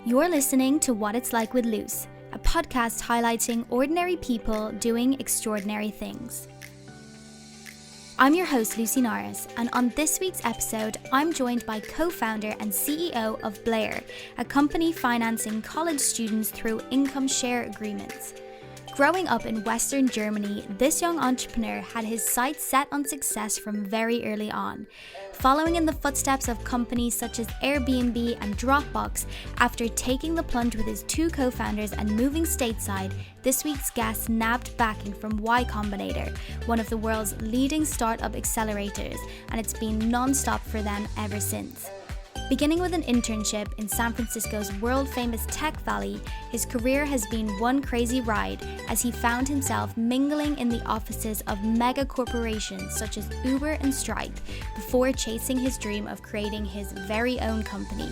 You're listening to What It's Like with Luce, a podcast highlighting ordinary people doing extraordinary things. I'm your host, Lucy Norris, and on this week's episode, I'm joined by co-founder and CEO of Blair, a company financing college students through income share agreements. Growing up in Western Germany, this young entrepreneur had his sights set on success from very early on. Following in the footsteps of companies such as Airbnb and Dropbox, after taking the plunge with his two co-founders and moving stateside, this week's guest nabbed backing from Y Combinator, one of the world's leading startup accelerators, and it's been non-stop for them ever since. Beginning with an internship in San Francisco's world-famous Tech Valley, his career has been one crazy ride as he found himself mingling in the offices of mega corporations such as Uber and Stripe before chasing his dream of creating his very own company.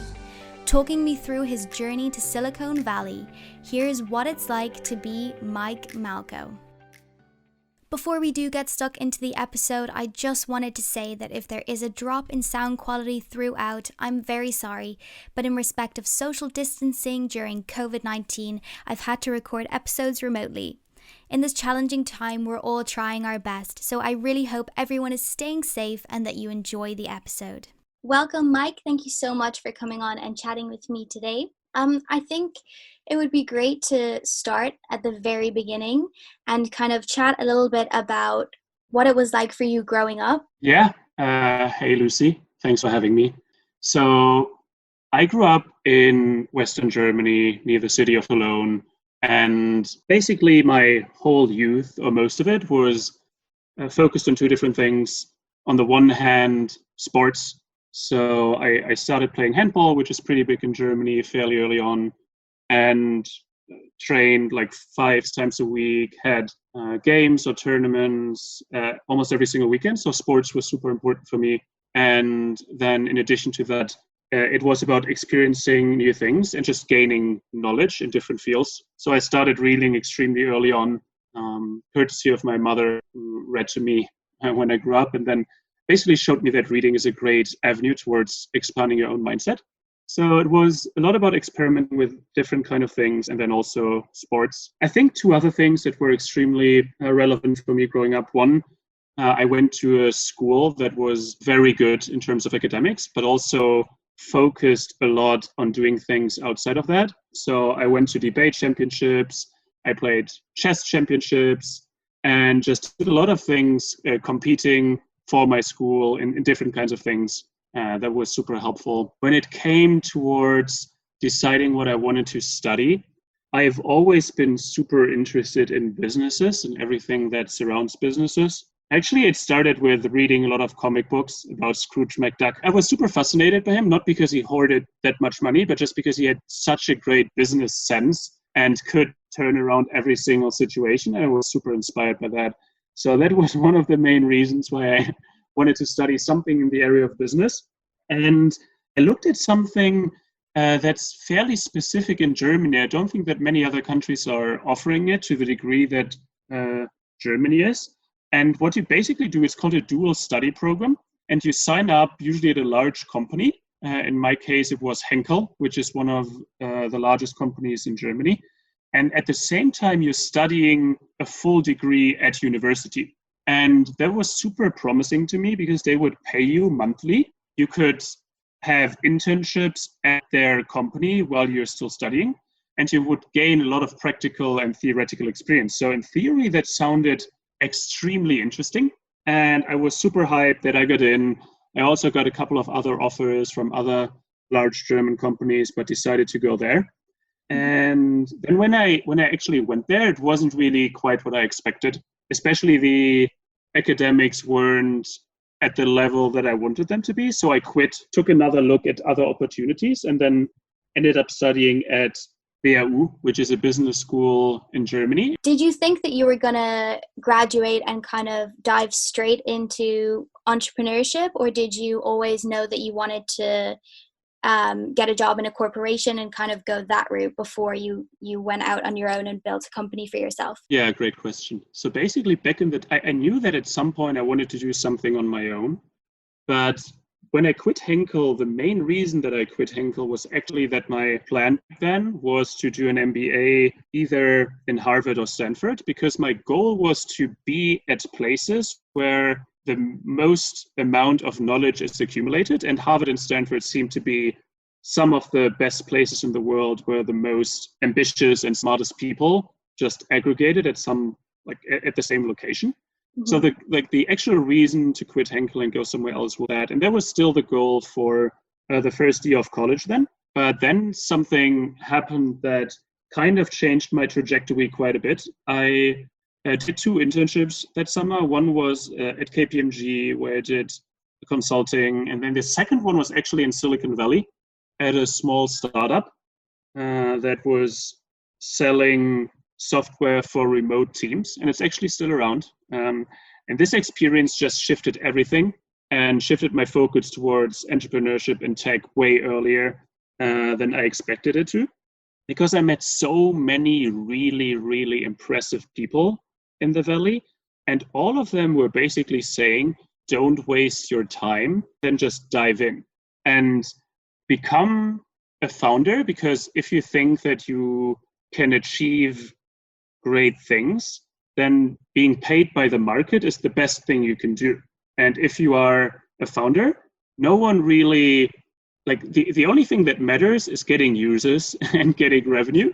Talking me through his journey to Silicon Valley, here's what it's like to be Mike Mahlkow. Before we do get stuck into the episode, I just wanted to say that if there is a drop in sound quality throughout, I'm very sorry, but in respect of social distancing during COVID-19, I've had to record episodes remotely. In this challenging time, we're all trying our best, so I really hope everyone is staying safe and that you enjoy the episode. Welcome, Mike. Thank you so much for coming on and chatting with me today. I think it would be great to start at the very beginning and kind of chat a little bit about what it was like for you growing up. Yeah. Hey, Lucy. Thanks for having me. So I grew up in Western Germany near the city of Cologne. And basically my whole youth, or most of it, was focused on two different things. On the one hand, sports. So I started playing handball, which is pretty big in Germany, fairly early on, and trained like 5 times a week, had games or tournaments almost every single weekend. So sports was super important for me. And then in addition to that, it was about experiencing new things and just gaining knowledge in different fields. So I started reading extremely early on, courtesy of my mother, who read to me when I grew up, and then basically showed me that reading is a great avenue towards expanding your own mindset. So it was a lot about experimenting with different kind of things, and then also sports. I think 2 other things that were extremely relevant for me growing up. One, I went to a school that was very good in terms of academics, but also focused a lot on doing things outside of that. So I went to debate championships, I played chess championships, and just did a lot of things competing for my school in different kinds of things. That was super helpful. When it came towards deciding what I wanted to study, I've always been super interested in businesses and everything that surrounds businesses. Actually, it started with reading a lot of comic books about Scrooge McDuck. I was super fascinated by him, not because he hoarded that much money, but just because he had such a great business sense and could turn around every single situation. And I was super inspired by that. So that was one of the main reasons why I wanted to study something in the area of business. And I looked at something that's fairly specific in Germany. I don't think that many other countries are offering it to the degree that Germany is. And what you basically do is called a dual study program. And you sign up usually at a large company. In my case, it was Henkel, which is one of the largest companies in Germany. And at the same time, you're studying a full degree at university. And that was super promising to me because they would pay you monthly. You could have internships at their company while you're still studying, and you would gain a lot of practical and theoretical experience. So in theory, that sounded extremely interesting. And I was super hyped that I got in. I also got a couple of other offers from other large German companies, but decided to go there. And then when I actually went there, it wasn't really quite what I expected. Especially the academics weren't at the level that I wanted them to be. So I quit, took another look at other opportunities, and then ended up studying at BAU, which is a business school in Germany. Did you think that you were going to graduate and kind of dive straight into entrepreneurship, or did you always know that you wanted to get a job in a corporation and kind of go that route before you went out on your own and built a company for yourself? Yeah, great question. So basically back in I knew that at some point I wanted to do something on my own, but when I quit Henkel, the main reason that I quit Henkel was actually that my plan then was to do an MBA either in Harvard or Stanford, because my goal was to be at places where the most amount of knowledge is accumulated. And Harvard and Stanford seem to be some of the best places in the world where the most ambitious and smartest people just aggregated at at the same location. Mm-hmm. So the actual reason to quit Henkel and go somewhere else was that, and that was still the goal for the first year of college then. But then something happened that kind of changed my trajectory quite a bit. I did 2 internships that summer. One was at KPMG, where I did consulting, and then the second one was actually in Silicon Valley at a small startup that was selling software for remote teams, and it's actually still around. And this experience just shifted everything and shifted my focus towards entrepreneurship and tech way earlier than I expected it to, because I met so many really, really impressive people in the Valley, and all of them were basically saying, don't waste your time, then just dive in and become a founder, because if you think that you can achieve great things, then being paid by the market is the best thing you can do. And if you are a founder, no one really, the only thing that matters is getting users and getting revenue,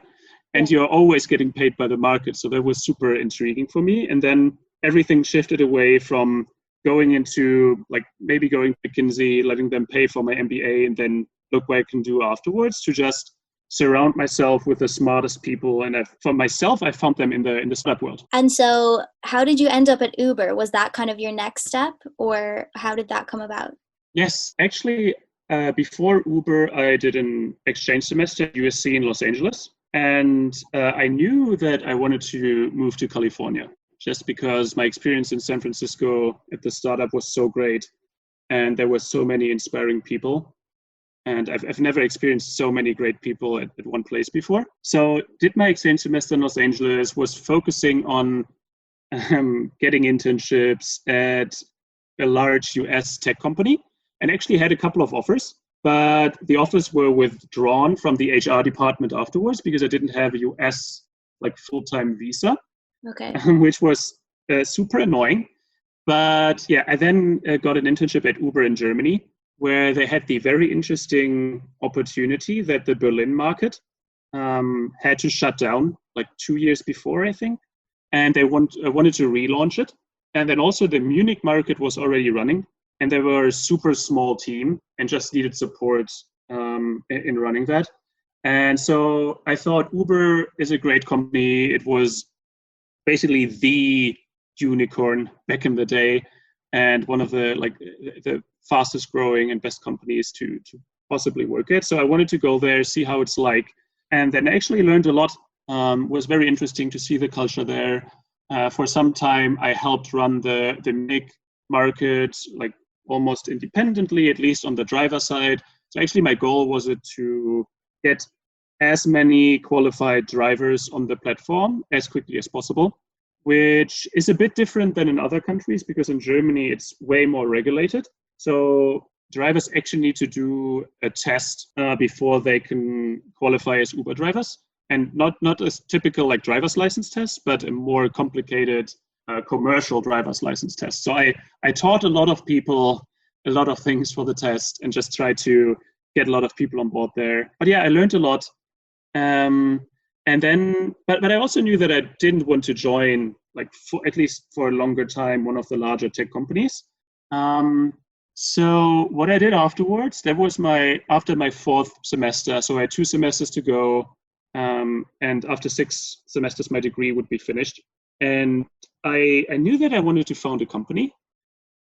and you're always getting paid by the market. So that was super intriguing for me. And then everything shifted away from going into maybe going to McKinsey, letting them pay for my MBA, and then look what I can do afterwards, to just surround myself with the smartest people. And for myself, I found them in the startup world. And so how did you end up at Uber? Was that kind of your next step, or how did that come about? Yes, actually, before Uber, I did an exchange semester at USC in Los Angeles. And I knew that I wanted to move to California, just because my experience in San Francisco at the startup was so great. And there were so many inspiring people. And I've never experienced so many great people at one place before. So did my exchange semester in Los Angeles, was focusing on getting internships at a large US tech company, and actually had a couple of offers, but the offers were withdrawn from the HR department afterwards because I didn't have a US full-time visa, which was super annoying. But yeah, I then got an internship at Uber in Germany, where they had the very interesting opportunity that the Berlin market had to shut down 2 years before, I think, and they wanted to relaunch it. And then also the Munich market was already running, and they were a super small team and just needed support in running that. And so I thought Uber is a great company. It was basically the unicorn back in the day, and one of the fastest growing and best companies to possibly work at. So I wanted to go there, see how it's like, and then actually learned a lot. Was very interesting to see the culture there. For some time, I helped run the Munich market almost independently, at least on the driver side. So actually my goal was to get as many qualified drivers on the platform as quickly as possible, which is a bit different than in other countries, because in Germany it's way more regulated. So drivers actually need to do a test before they can qualify as Uber drivers, and not a typical driver's license test, but a more complicated commercial driver's license test. So I taught a lot of people a lot of things for the test and just tried to get a lot of people on board there. But yeah, I learned a lot. And then, but I also knew that I didn't want to join, at least for a longer time, one of the larger tech companies. So what I did afterwards, that was after my 4th semester. So I had 2 semesters to go. And after 6 semesters, my degree would be finished. And I knew that I wanted to found a company.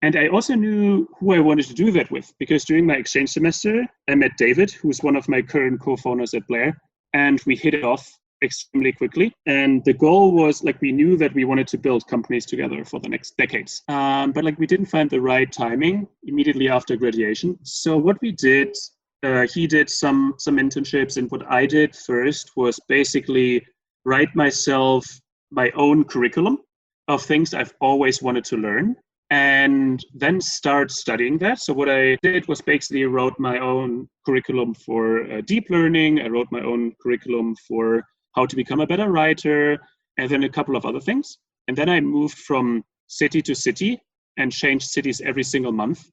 And I also knew who I wanted to do that with, because during my exchange semester, I met David, who's one of my current co-founders at Blair, and we hit it off extremely quickly. And the goal was we knew that we wanted to build companies together for the next decades. But we didn't find the right timing immediately after graduation. So what we did, he did some internships, and what I did first was basically write myself my own curriculum of things I've always wanted to learn. and then start studying that. So what I did was basically wrote my own curriculum for deep learning. I wrote my own curriculum for how to become a better writer, and then a couple of other things. And then I moved from city to city and changed cities every single month.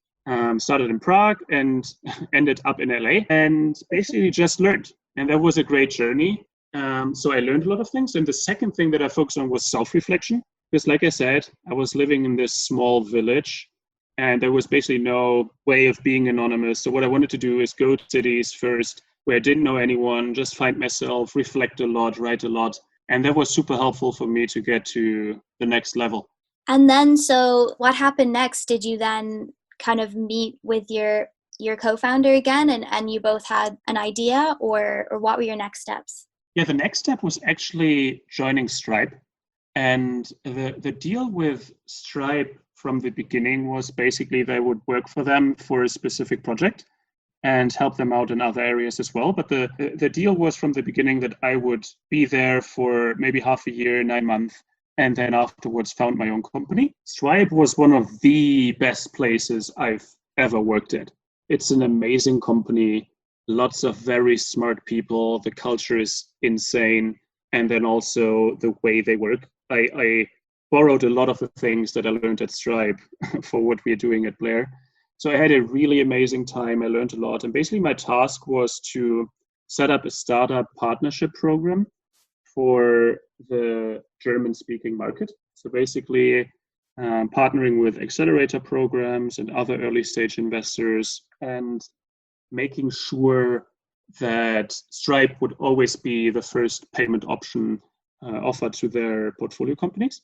Started in Prague and ended up in LA, and basically just learned. And that was a great journey. So I learned a lot of things. And the second thing that I focused on was self-reflection. Because like I said, I was living in this small village and there was basically no way of being anonymous. So what I wanted to do is go to cities first where I didn't know anyone, just find myself, reflect a lot, write a lot. And that was super helpful for me to get to the next level. And then, so what happened next? Did you then kind of meet with your co-founder again and you both had an idea, or what were your next steps? Yeah, the next step was actually joining Stripe. And the deal with Stripe from the beginning was basically they would work for them for a specific project and help them out in other areas as well. But the deal was from the beginning that I would be there for maybe half a year, 9 months, and then afterwards found my own company. Stripe was one of the best places I've ever worked at. It's an amazing company, lots of very smart people. The culture is insane. And then also the way they work. I borrowed a lot of the things that I learned at Stripe for what we're doing at Blair. So I had a really amazing time. I learned a lot. And basically my task was to set up a startup partnership program for the German-speaking market. So basically partnering with accelerator programs and other early-stage investors and making sure that Stripe would always be the first payment option offered to their portfolio companies.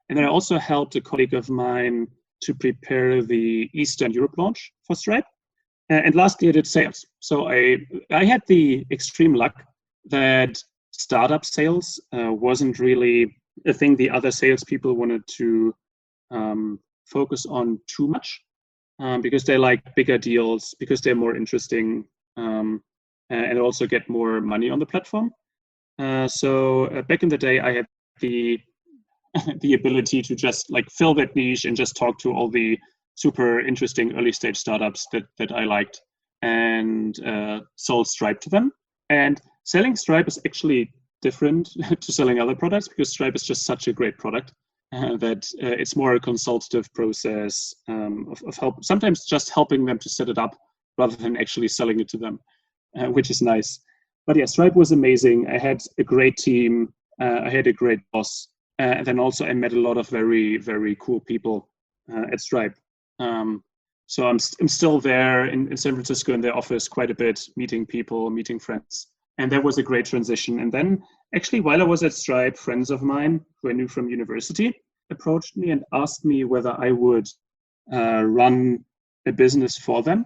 And then I also helped a colleague of mine to prepare the Eastern Europe launch for Stripe. And lastly, I did sales. So I had the extreme luck that startup sales wasn't really a thing the other salespeople wanted to focus on too much because they like bigger deals, because they're more interesting, and also get more money on the platform. So back in the day, I had the ability to just like fill that niche and just talk to all the super interesting early stage startups that I liked and sold Stripe to them. And selling Stripe is actually different to selling other products because Stripe is just such a great product that it's more a consultative process of help, sometimes just helping them to set it up rather than actually selling it to them, which is nice. But yeah, Stripe was amazing. I had a great team. I had a great boss. And then also I met a lot of very, very cool people at Stripe. So I'm still there in San Francisco in their office quite a bit, meeting people, meeting friends. And that was a great transition. And then actually while I was at Stripe, friends of mine who I knew from university approached me and asked me whether I would run a business for them.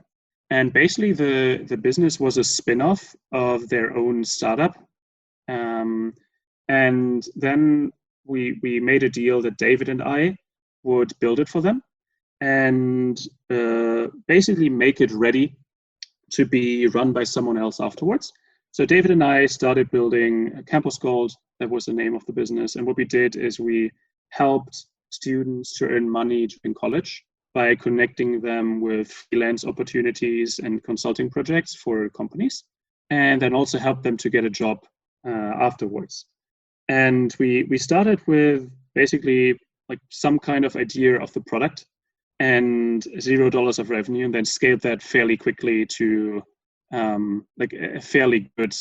And basically the business was a spin-off of their own startup. And then we made a deal that David and I would build it for them and basically make it ready to be run by someone else afterwards. So David and I started building Campus Gold. That was the name of the business. And what we did is we helped students to earn money during college by connecting them with freelance opportunities and consulting projects for companies, and then also help them to get a job afterwards. And we started with basically like some kind of idea of the product and $0 of revenue, and then scaled that fairly quickly to like a fairly good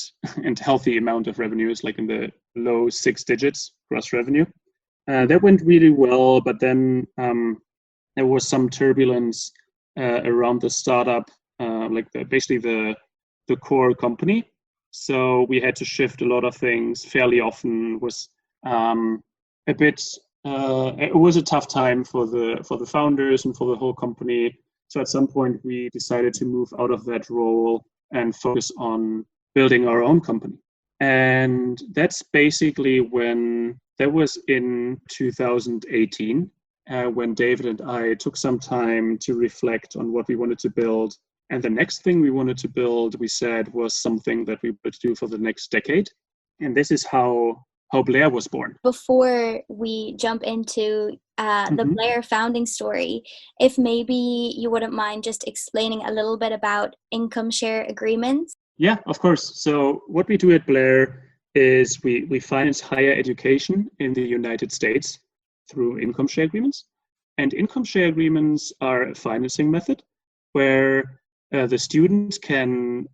and healthy amount of revenues, like in the low 6 digits gross revenue. That went really well, but then there was some turbulence around the startup, basically the core company. So we had to shift a lot of things fairly often. It was it was a tough time for the founders and for the whole company. So at some point we decided to move out of that role and focus on building our own company. And that's basically when that was in 2018. When David and I took some time to reflect on what we wanted to build. And the next thing we wanted to build, we said, was something that we would do for the next decade. And this is how how Blair was born. Before we jump into the Blair founding story, if maybe you wouldn't mind just explaining a little bit about income share agreements. Yeah, of course. So what we do at Blair is we finance higher education in the United States through income share agreements. And income share agreements are a financing method where the student can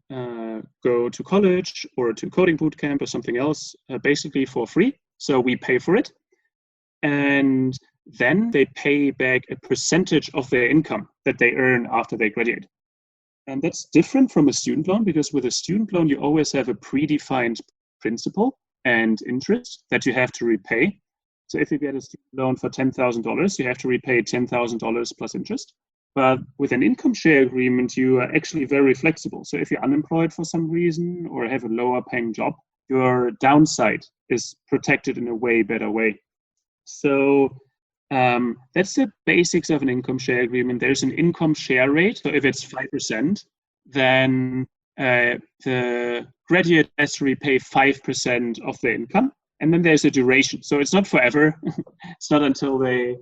go to college or to coding bootcamp or something else, basically for free. So we pay for it. And then they pay back a percentage of their income that they earn after they graduate. And that's different from a student loan, because with a student loan, you always have a predefined principal and interest that you have to repay. So if you get a student loan for $10,000, you have to repay $10,000 plus interest. But with an income share agreement, you are actually very flexible. So if you're unemployed for some reason or have a lower paying job, your downside is protected in a way better way. So that's the basics of an income share agreement. There's an income share rate. So if it's 5%, then the graduate has to repay 5% of their income. And then there's a duration. So it's not forever. It's not until they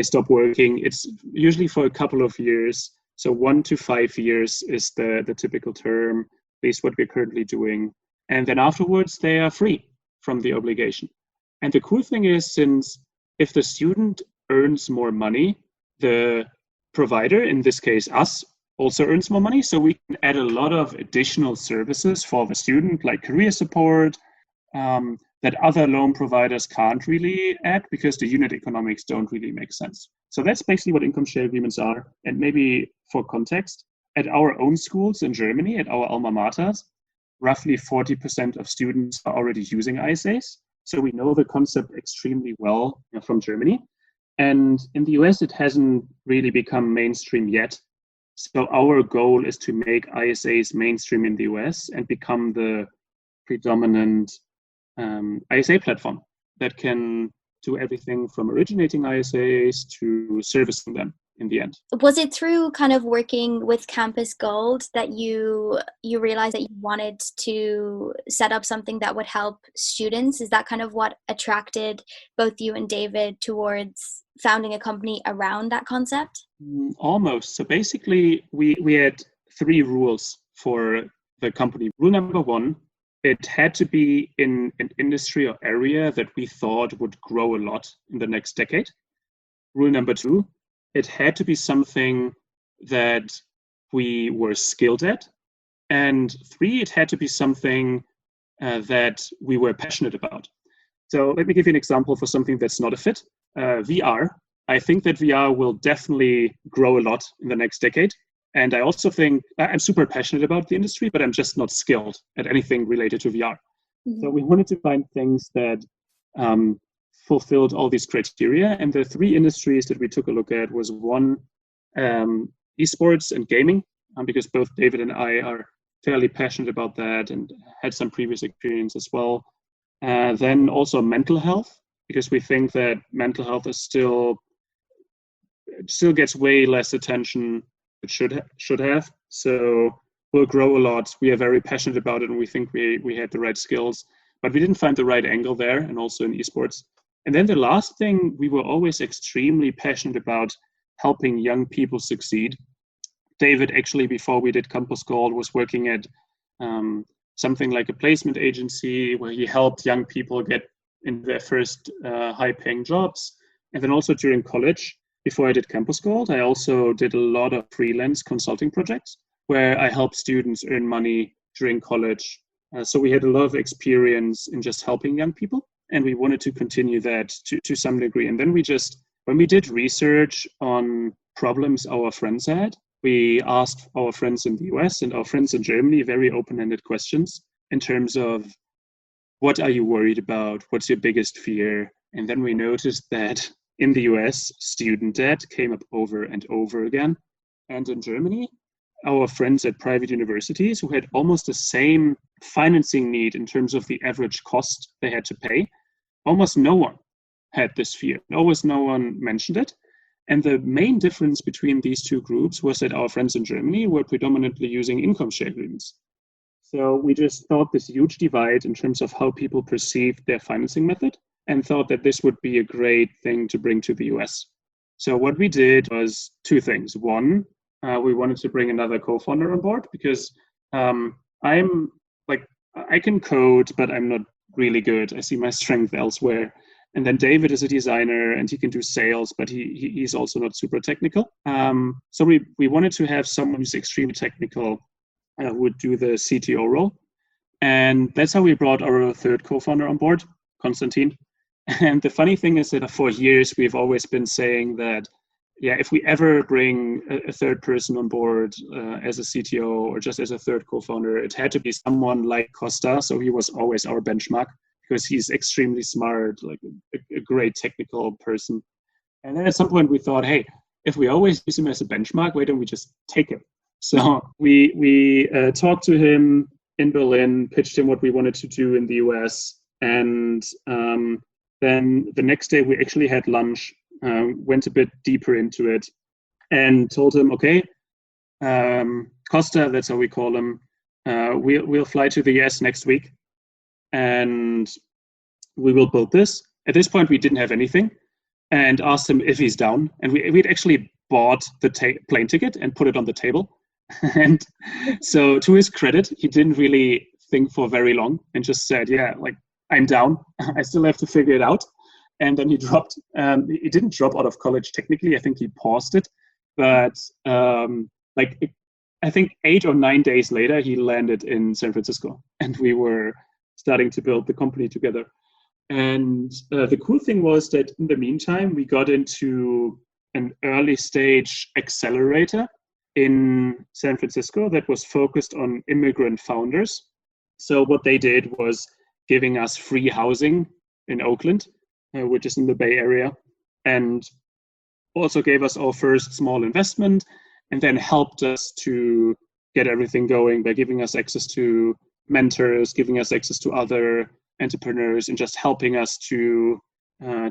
stop working. It's usually for a couple of years. So 1 to 5 years is the typical term, at least what we're currently doing. And then afterwards, they are free from the obligation. And the cool thing is, since if the student earns more money, the provider, in this case us, also earns more money. So we can add a lot of additional services for the student, like career support, that other loan providers can't really add because the unit economics don't really make sense. So that's basically what income share agreements are. And maybe for context, at our own schools in Germany, at our alma maters, roughly 40% of students are already using ISAs. So we know the concept extremely well from Germany. And in the US, it hasn't really become mainstream yet. So our goal is to make ISAs mainstream in the US and become the predominant ISA platform that can do everything from originating ISAs to servicing them in the end. Was it through kind of working with Campus Gold that you realized that you wanted to set up something that would help students? Is that kind of what attracted both you and David towards founding a company around that concept? Almost. So basically, we had 3 rules for the company. Rule number 1, it had to be in an industry or area that we thought would grow a lot in the next decade. Rule number 2, it had to be something that we were skilled at. And 3, it had to be something that we were passionate about. So let me give you an example for something that's not a fit. VR. I think that VR will definitely grow a lot in the next decade. And I also think I'm super passionate about the industry, but I'm just not skilled at anything related to VR. So we wanted to find things that fulfilled all these criteria. And the 3 industries that we took a look at was 1, esports and gaming, because both David and I are fairly passionate about that and had some previous experience as well. Then also mental health, because we think that mental health is still gets way less attention it should have. So we'll grow a lot. We are very passionate about it, and we think we had the right skills, but we didn't find the right angle there, and also in esports. And then the last thing, we were always extremely passionate about helping young people succeed. David, actually, before we did Campus Gold, was working at something like a placement agency where he helped young people get into their first high-paying jobs. And then also during college, before I did Campus Gold, I also did a lot of freelance consulting projects where I helped students earn money during college. So we had a lot of experience in just helping young people, and we wanted to continue that to some degree. And then when we did research on problems our friends had, we asked our friends in the US and our friends in Germany very open-ended questions in terms of, what are you worried about? What's your biggest fear? And then we noticed that in the US, student debt came up over and over again. And in Germany, our friends at private universities who had almost the same financing need in terms of the average cost they had to pay, almost no one had this fear. Almost no one mentioned it. And the main difference between these 2 groups was that our friends in Germany were predominantly using income share agreements. So we just thought this huge divide in terms of how people perceived their financing method and thought that this would be a great thing to bring to the US. So what we did was two things. One, we wanted to bring another co-founder on board because I'm like, I can code, but I'm not really good. I see my strength elsewhere. And then David is a designer and he can do sales, but he's also not super technical. So we wanted to have someone who's extremely technical who would do the CTO role. And that's how we brought our third co-founder on board, Konstantin. And the funny thing is that for years, we've always been saying that, yeah, if we ever bring a third person on board as a CTO or just as a third co-founder, it had to be someone like Costa. So he was always our benchmark because he's extremely smart, like a great technical person. And then at some point we thought, hey, if we always use him as a benchmark, why don't we just take him? So we talked to him in Berlin, pitched him what we wanted to do in the US. And then the next day we actually had lunch, went a bit deeper into it and told him, okay, Costa, that's how we call him, we'll fly to the US next week and we will build this. At this point, we didn't have anything and asked him if he's down. And we'd actually bought the plane ticket and put it on the table. And so to his credit, he didn't really think for very long and just said, yeah, like, I'm down. I still have to figure it out. And then he dropped. He didn't drop out of college technically. I think he paused it. But I think 8 or 9 days later, he landed in San Francisco. And we were starting to build the company together. And the cool thing was that in the meantime, we got into an early stage accelerator in San Francisco that was focused on immigrant founders. So what they did was giving us free housing in Oakland, which is in the Bay Area, and also gave us our first small investment and then helped us to get everything going by giving us access to mentors, giving us access to other entrepreneurs, and just helping us to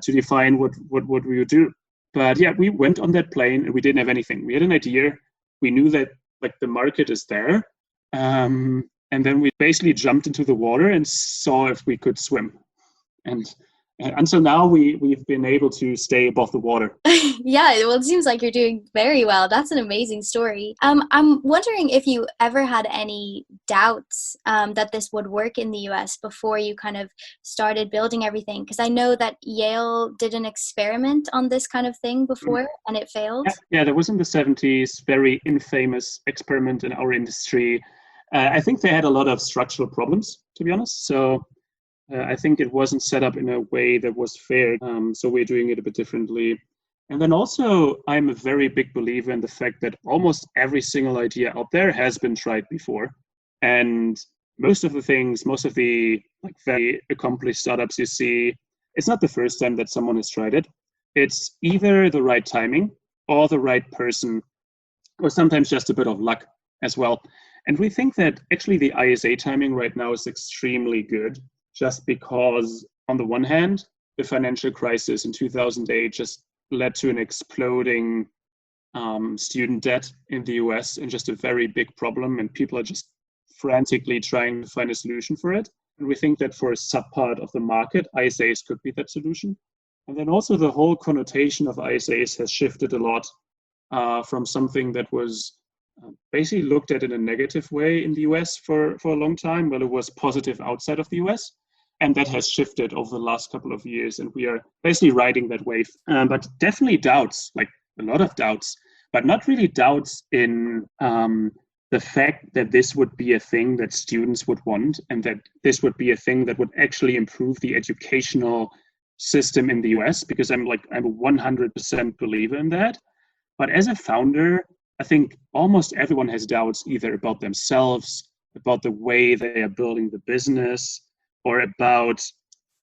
define what we would do. But yeah, we went on that plane and we didn't have anything. We had an idea. We knew that like the market is there. And then we basically jumped into the water and saw if we could swim. And until now, we've been able to stay above the water. Yeah, well, it seems like you're doing very well. That's an amazing story. I'm wondering if you ever had any doubts that this would work in the US before you kind of started building everything. Because I know that Yale did an experiment on this kind of thing before and it failed. Yeah, there was in the 70s, very infamous experiment in our industry. I think they had a lot of structural problems, to be honest. So I think it wasn't set up in a way that was fair. So we're doing it a bit differently. And then also, I'm a very big believer in the fact that almost every single idea out there has been tried before. And most of the like very accomplished startups you see, it's not the first time that someone has tried it. It's either the right timing or the right person, or sometimes just a bit of luck as well. And we think that actually the ISA timing right now is extremely good, just because on the one hand, the financial crisis in 2008 just led to an exploding student debt in the US and just a very big problem, and people are just frantically trying to find a solution for it. And we think that for a subpart of the market, ISAs could be that solution. And then also the whole connotation of ISAs has shifted a lot from something that was basically looked at in a negative way in the US for a long time, while it was positive outside of the US. And that has shifted over the last couple of years, and we are basically riding that wave. But definitely doubts, like a lot of doubts, but not really doubts in the fact that this would be a thing that students would want, and that this would be a thing that would actually improve the educational system in the US, because I'm a 100% believer in that. But as a founder, I think almost everyone has doubts either about themselves, about the way they are building the business, or about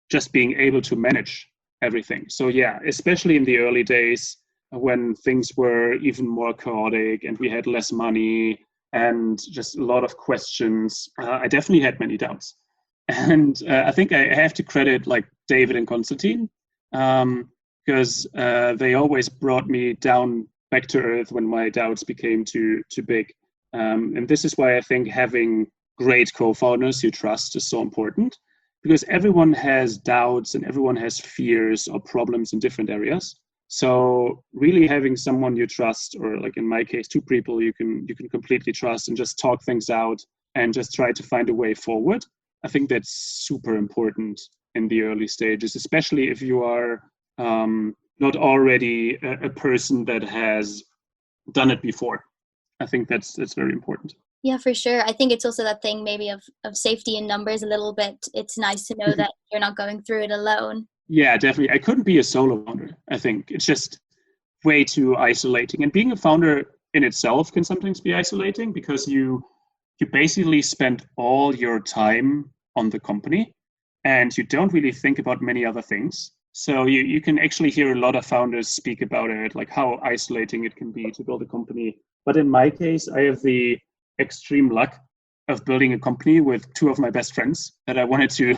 just being able to manage everything. So yeah, especially in the early days when things were even more chaotic and we had less money and just a lot of questions, I definitely had many doubts. And I think I have to credit like David and Konstantin, because they always brought me down back to earth when my doubts became too big. And this is why I think having great co-founders you trust is so important, because everyone has doubts and everyone has fears or problems in different areas. So really having someone you trust, or like in my case, two people you can completely trust and just talk things out and just try to find a way forward. I think that's super important in the early stages, especially if you are not already a person that has done it before. I think that's very important. Yeah, for sure. I think it's also that thing maybe of safety in numbers a little bit. It's nice to know that you're not going through it alone. Yeah, definitely. I couldn't be a solo founder. I think it's just way too isolating. And being a founder in itself can sometimes be isolating, because you basically spend all your time on the company and you don't really think about many other things. So you can actually hear a lot of founders speak about it, like how isolating it can be to build a company. But in my case, I have the extreme luck of building a company with two of my best friends that I wanted to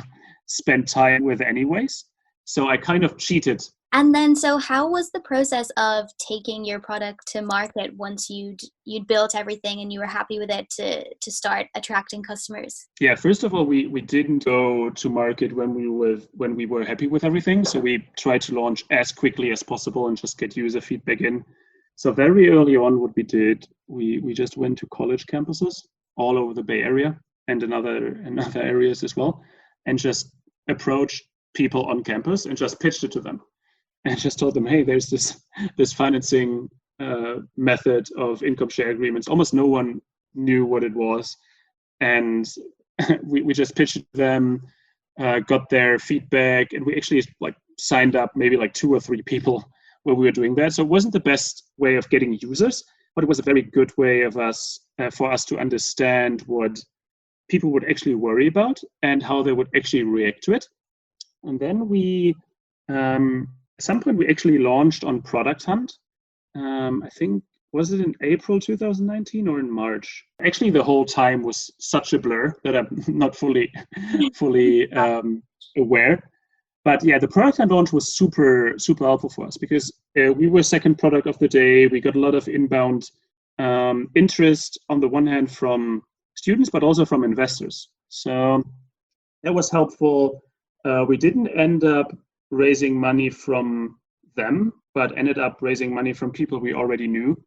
spend time with anyways. So I kind of cheated. And then, so how was the process of taking your product to market once you'd built everything and you were happy with it to start attracting customers? Yeah, first of all, we didn't go to market when we were happy with everything. So we tried to launch as quickly as possible and just get user feedback in. So very early on, what we did, we just went to college campuses all over the Bay Area and in other areas as well, and just approached people on campus and just pitched it to them. And just told them, hey, there's this financing method of income share agreements. Almost no one knew what it was. And we just pitched it to them, got their feedback, and we actually like signed up maybe like 2 or 3 people where we were doing that. So it wasn't the best way of getting users, but it was a very good way of for us to understand what people would actually worry about and how they would actually react to it. And then we at some point, we actually launched on Product Hunt. I think, was it in April 2019 or in March? Actually, the whole time was such a blur that I'm not fully aware. But yeah, the Product Hunt launch was super, super helpful for us, because we were second product of the day. We got a lot of inbound interest, on the one hand from students, but also from investors. So that was helpful. We didn't end up raising money from them, but ended up raising money from people we already knew,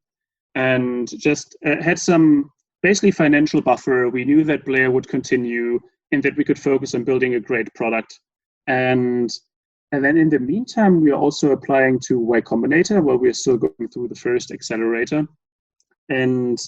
and just had some basically financial buffer. We knew that Blair would continue and that we could focus on building a great product. And then in the meantime, we are also applying to Y Combinator, where we're still going through the first accelerator. And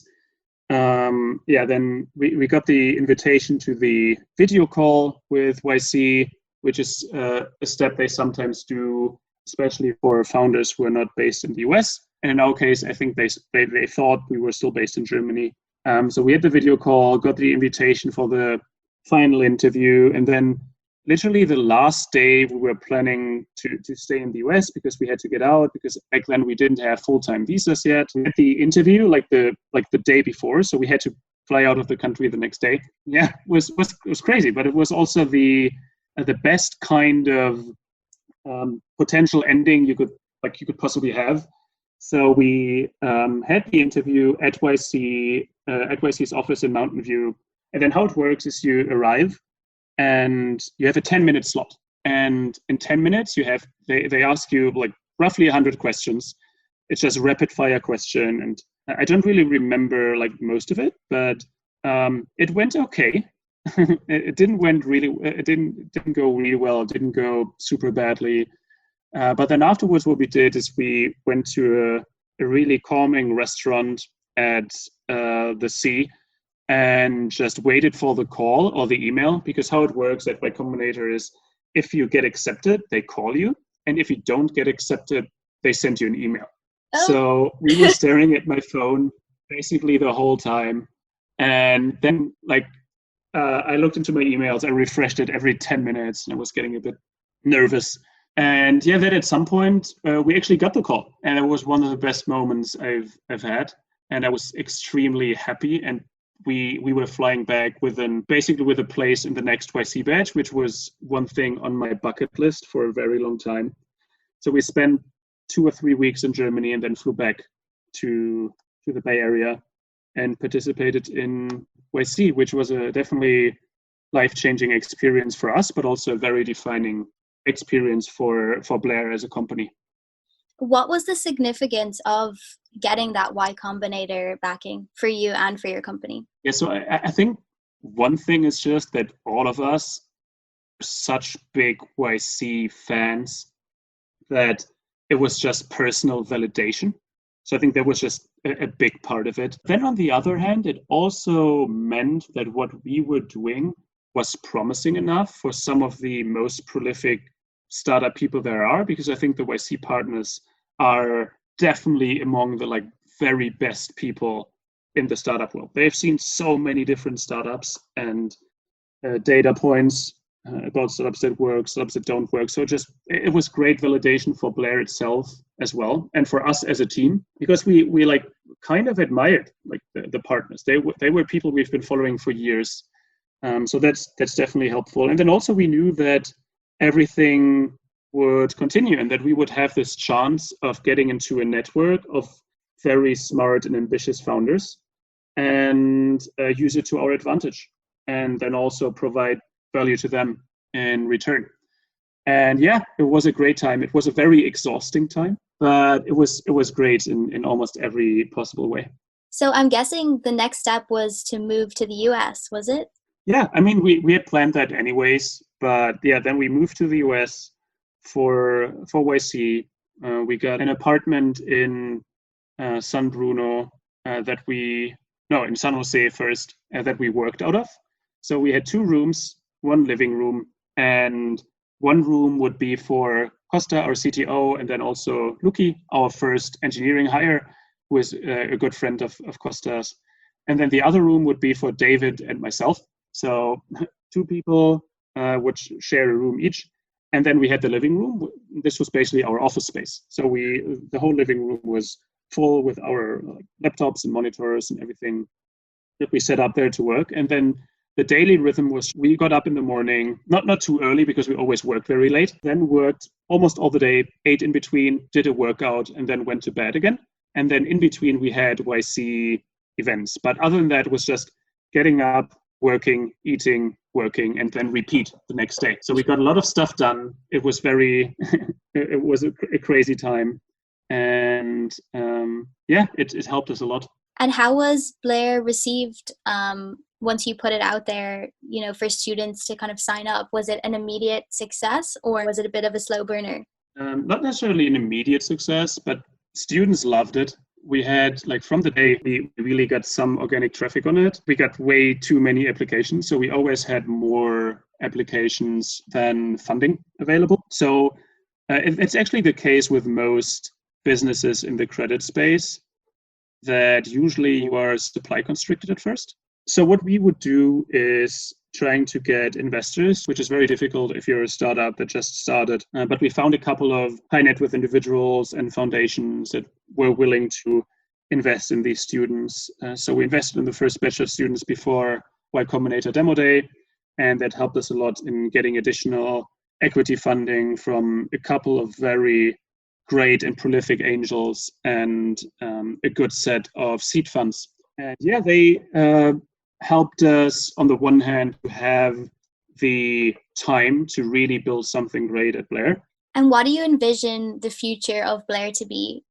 then we got the invitation to the video call with YC, which is a step they sometimes do, especially for founders who are not based in the US. And in our case, I think they thought we were still based in Germany. So we had the video call, got the invitation for the final interview, and then literally the last day we were planning to stay in the US because we had to get out, because back then we didn't have full-time visas yet. We had the interview like the day before, so we had to fly out of the country the next day. Yeah, it was crazy, but it was also the best kind of potential ending you could possibly have. So we had the interview at YC's office in Mountain View, and then how it works is you arrive and you have a 10-minute slot, and in 10 minutes they ask you like roughly 100 questions. It's just a rapid fire question, and I don't really remember like most of it, but it went okay. It didn't go really well. It didn't go super badly. But then afterwards, what we did is we went to a really calming restaurant at the sea and just waited for the call or the email, because how it works at Y Combinator is if you get accepted, they call you, and if you don't get accepted, they send you an email. Oh. So we were staring at my phone basically the whole time, and then I looked into my emails. I refreshed it every 10 minutes, and I was getting a bit nervous. And yeah, then at some point we actually got the call, and it was one of the best moments I've had, and I was extremely happy. And we were flying back basically with a place in the next YC batch, which was one thing on my bucket list for a very long time. So we spent 2 or 3 weeks in Germany and then flew back to the Bay Area. and participated in YC, which was a definitely life-changing experience for us, but also a very defining experience for Blair as a company. What was the significance of getting that Y Combinator backing for you and for your company? Yeah, so I think one thing is just that all of us are such big YC fans that it was just personal validation. So I think that was just a big part of it. Then on the other hand, it also meant that what we were doing was promising enough for some of the most prolific startup people there are, because I think the YC partners are definitely among the very best people in the startup world. They've seen so many different startups and data points about startups that work, startups that don't work. So it was great validation for Blair itself as well, and for us as a team, because we kind of admired the partners. They were people we've been following for years. So that's definitely helpful. And then also we knew that everything would continue and that we would have this chance of getting into a network of very smart and ambitious founders and use it to our advantage, and then also provide value to them in return. And yeah, it was a great time. It was a very exhausting time, but it was great in almost every possible way. So I'm guessing the next step was to move to the US, was it? Yeah, I mean, we had planned that anyways, but yeah, then we moved to the US for YC. We got an apartment in San Bruno in San Jose first, that we worked out of. So we had 2 rooms, 1 living room, and 1 room would be for Costa, our CTO, and then also Luki, our first engineering hire, who is a good friend of Costa's. And then the other room would be for David and myself. So 2 people would share a room each. And then we had the living room. This was basically our office space. So the whole living room was full with our laptops and monitors and everything that we set up there to work. And then the daily rhythm was we got up in the morning, not too early because we always worked very late, then worked almost all the day, ate in between, did a workout, and then went to bed again. And then in between we had YC events. But other than that, it was just getting up, working, eating, working, and then repeat the next day. So we got a lot of stuff done. It was it was a crazy time. And it helped us a lot. And how was Blair received once you put it out there, for students to kind of sign up? Was it an immediate success, or was it a bit of a slow burner? Not necessarily an immediate success, but students loved it. We had, from the day, we really got some organic traffic on it. We got way too many applications. So we always had more applications than funding available. So it's actually the case with most businesses in the credit space that usually you are supply constricted at first. So what we would do is trying to get investors, which is very difficult if you're a startup that just started. But we found a couple of high net worth individuals and foundations that were willing to invest in these students. So we invested in the first batch of students before Y Combinator Demo Day, and that helped us a lot in getting additional equity funding from a couple of very great and prolific angels and a good set of seed funds. And yeah, they helped us on the one hand to have the time to really build something great at Blair. And what do you envision the future of Blair to be?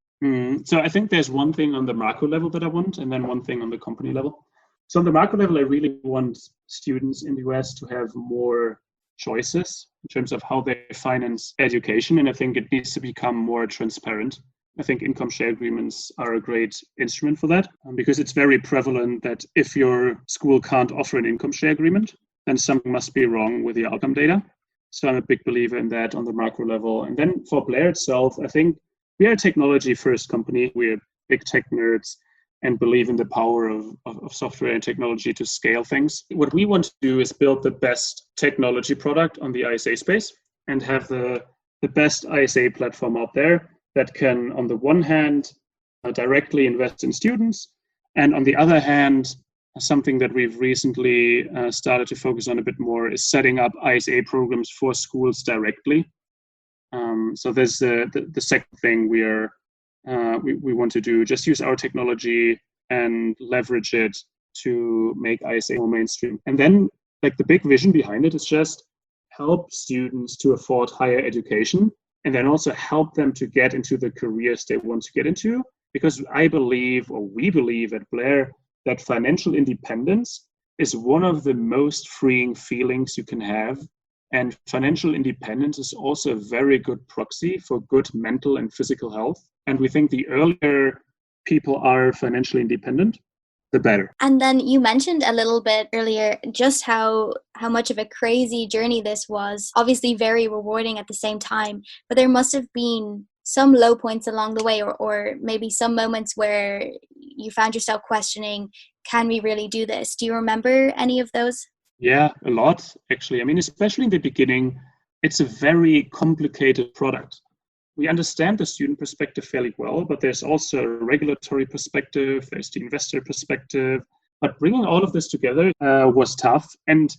So I think there's one thing on the macro level that I want, and then one thing on the company level. So on the macro level, I really want students in the US to have more choices in terms of how they finance education. And I think it needs to become more transparent. I think income share agreements are a great instrument for that, because it's very prevalent that if your school can't offer an income share agreement, then something must be wrong with the outcome data. So I'm a big believer in that on the macro level. And then for Blair itself, I think we are a technology first company. We're big tech nerds and believe in the power of software and technology to scale things. What we want to do is build the best technology product on the ISA space and have the best ISA platform out there that can, on the one hand, directly invest in students, and on the other hand, something that we've recently started to focus on a bit more is setting up ISA programs for schools directly. So there's the second thing we want to do, just use our technology and leverage it to make ISA more mainstream. And then like the big vision behind it is just help students to afford higher education and then also help them to get into the careers they want to get into. Because I believe, or we believe at Blair, that financial independence is one of the most freeing feelings you can have. And financial independence is also a very good proxy for good mental and physical health. And we think the earlier people are financially independent, the better. And then you mentioned a little bit earlier just how much of a crazy journey this was. Obviously very rewarding at the same time, but there must have been some low points along the way, or maybe some moments where you found yourself questioning, can we really do this? Do you remember any of those? Yeah, a lot, actually. I mean, especially in the beginning, it's a very complicated product. We understand the student perspective fairly well, but there's also a regulatory perspective, there's the investor perspective. But bringing all of this together was tough. And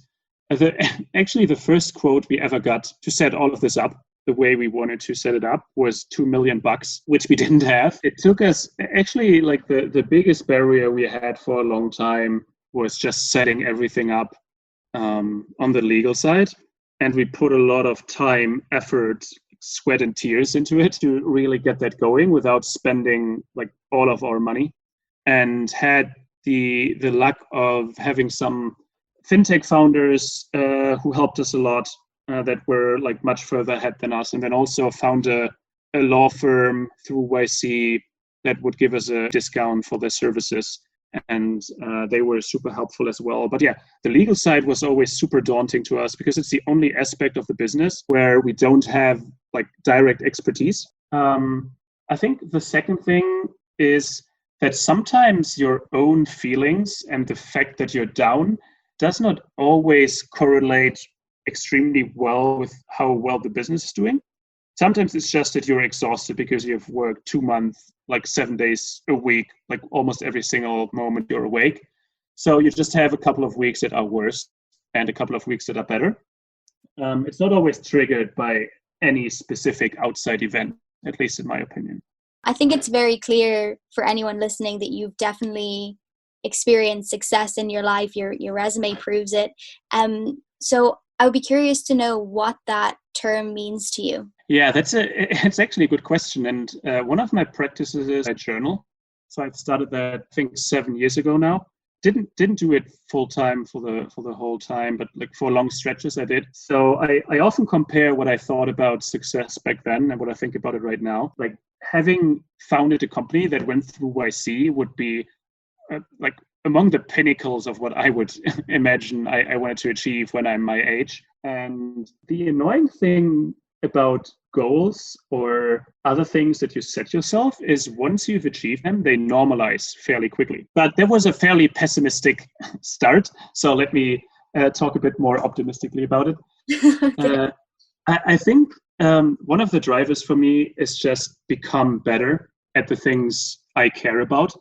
actually, the first quote we ever got to set all of this up, the way we wanted to set it up, was $2 million, which we didn't have. It took us, actually, like the biggest barrier we had for a long time was just setting everything up on the legal side. And we put a lot of time, effort, sweat and tears into it to really get that going without spending like all of our money, and had the luck of having some fintech founders who helped us a lot that were like much further ahead than us, and then also found a law firm through YC that would give us a discount for their services. And they were super helpful as well. But yeah, the legal side was always super daunting to us because it's the only aspect of the business where we don't have like direct expertise. I think the second thing is that sometimes your own feelings and the fact that you're down does not always correlate extremely well with how well the business is doing. Sometimes it's just that you're exhausted because you've worked 2 months, like 7 days a week, like almost every single moment you're awake. So you just have a couple of weeks that are worse and a couple of weeks that are better. It's not always triggered by any specific outside event, at least in my opinion. I think it's very clear for anyone listening that you've definitely experienced success in your life. Your resume proves it. So I would be curious to know what that term means to you. Yeah, it's actually a good question. And one of my practices is I journal. So I've started that, I think, 7 years ago now. Didn't do it full time for the whole time, but like for long stretches I did. So I often compare what I thought about success back then and what I think about it right now. Like having founded a company that went through YC would be like among the pinnacles of what I would imagine I wanted to achieve when I'm my age. And the annoying thing about goals or other things that you set yourself is once you've achieved them, they normalize fairly quickly. But there was a fairly pessimistic start. So let me talk a bit more optimistically about it. Okay. I think one of the drivers for me is just become better at the things I care about.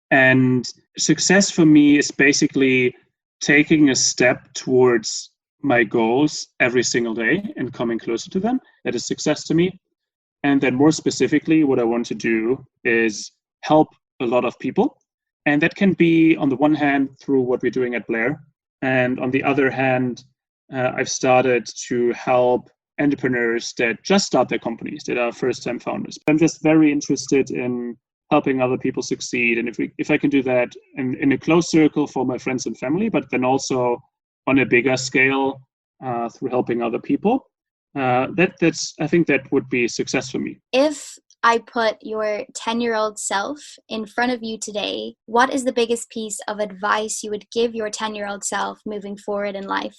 And success for me is basically taking a step towards my goals every single day and coming closer to them. That is success to me. And then more specifically, what I want to do is help a lot of people. And that can be, on the one hand, through what we're doing at Blair. And on the other hand, I've started to help entrepreneurs that just start their companies, that are first-time founders. I'm just very interested in helping other people succeed. And if I can do that in a close circle for my friends and family, but then also on a bigger scale through helping other people, that's I think that would be success for me. If I put your 10-year-old self in front of you today, what is the biggest piece of advice you would give your 10-year-old self moving forward in life?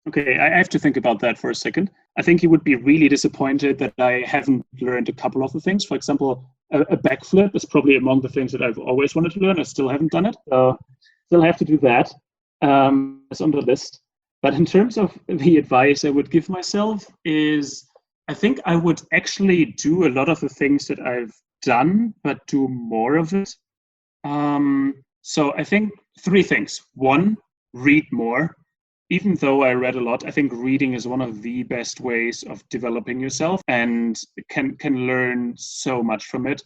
Okay, I have to think about that for a second. I think he would be really disappointed that I haven't learned a couple of the things. For example, a backflip is probably among the things that I've always wanted to learn. I still haven't done it. So still have to do that. It's on the list. But in terms of the advice I would give myself is, I think I would actually do a lot of the things that I've done, but do more of it. So I think 3 things. 1, read more. Even though I read a lot, I think reading is one of the best ways of developing yourself and can learn so much from it.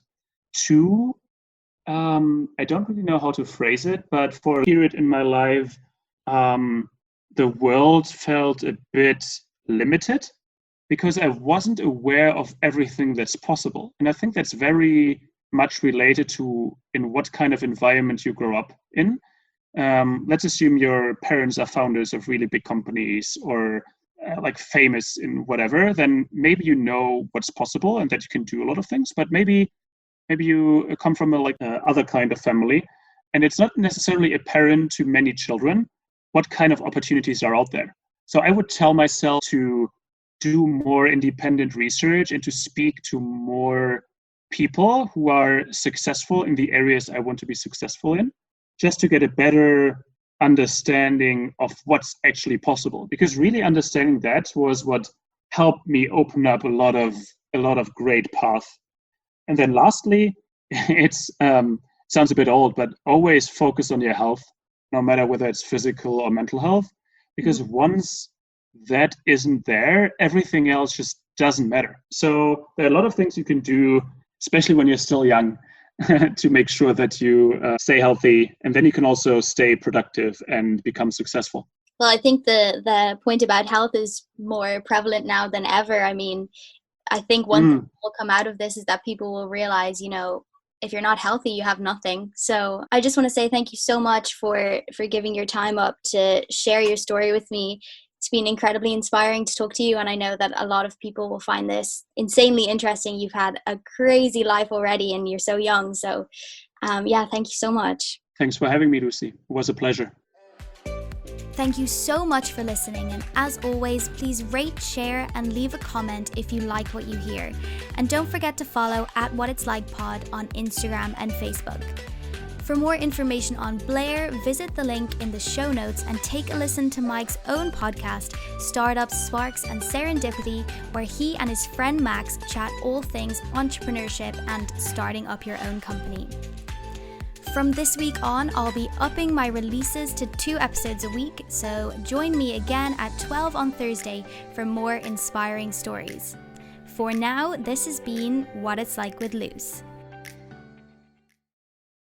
2, I don't really know how to phrase it, but for a period in my life, the world felt a bit limited because I wasn't aware of everything that's possible. And I think that's very much related to in what kind of environment you grow up in. Let's assume your parents are founders of really big companies or like famous in whatever, then maybe you know what's possible and that you can do a lot of things, but maybe you come from a other kind of family and it's not necessarily apparent to many children what kind of opportunities are out there. So I would tell myself to do more independent research and to speak to more people who are successful in the areas I want to be successful in, just to get a better understanding of what's actually possible. Because really understanding that was what helped me open up a lot of great paths. And then lastly, it's sounds a bit old, but always focus on your health, no matter whether it's physical or mental health, because once that isn't there, everything else just doesn't matter. So there are a lot of things you can do, especially when you're still young, to make sure that you stay healthy, and then you can also stay productive and become successful. Well, I think the point about health is more prevalent now than ever. I mean, I think one thing that will come out of this is that people will realize, if you're not healthy, you have nothing. So I just want to say thank you so much for giving your time up to share your story with me. It's been incredibly inspiring to talk to you, and I know that a lot of people will find this insanely interesting. You've had a crazy life already and you're so young. So thank you so much. Thanks for having me, Lucy. It was a pleasure. Thank you so much for listening, and as always, please rate, share, and leave a comment if you like what you hear. And don't forget to follow @WhatIt'sLikePod on Instagram and Facebook. For more information on Blair, visit the link in the show notes and take a listen to Mike's own podcast, Startups, Sparks and Serendipity, where he and his friend Max chat all things entrepreneurship and starting up your own company. From this week on, I'll be upping my releases to 2 episodes a week, so join me again at 12 on Thursday for more inspiring stories. For now, this has been What It's Like with Luce.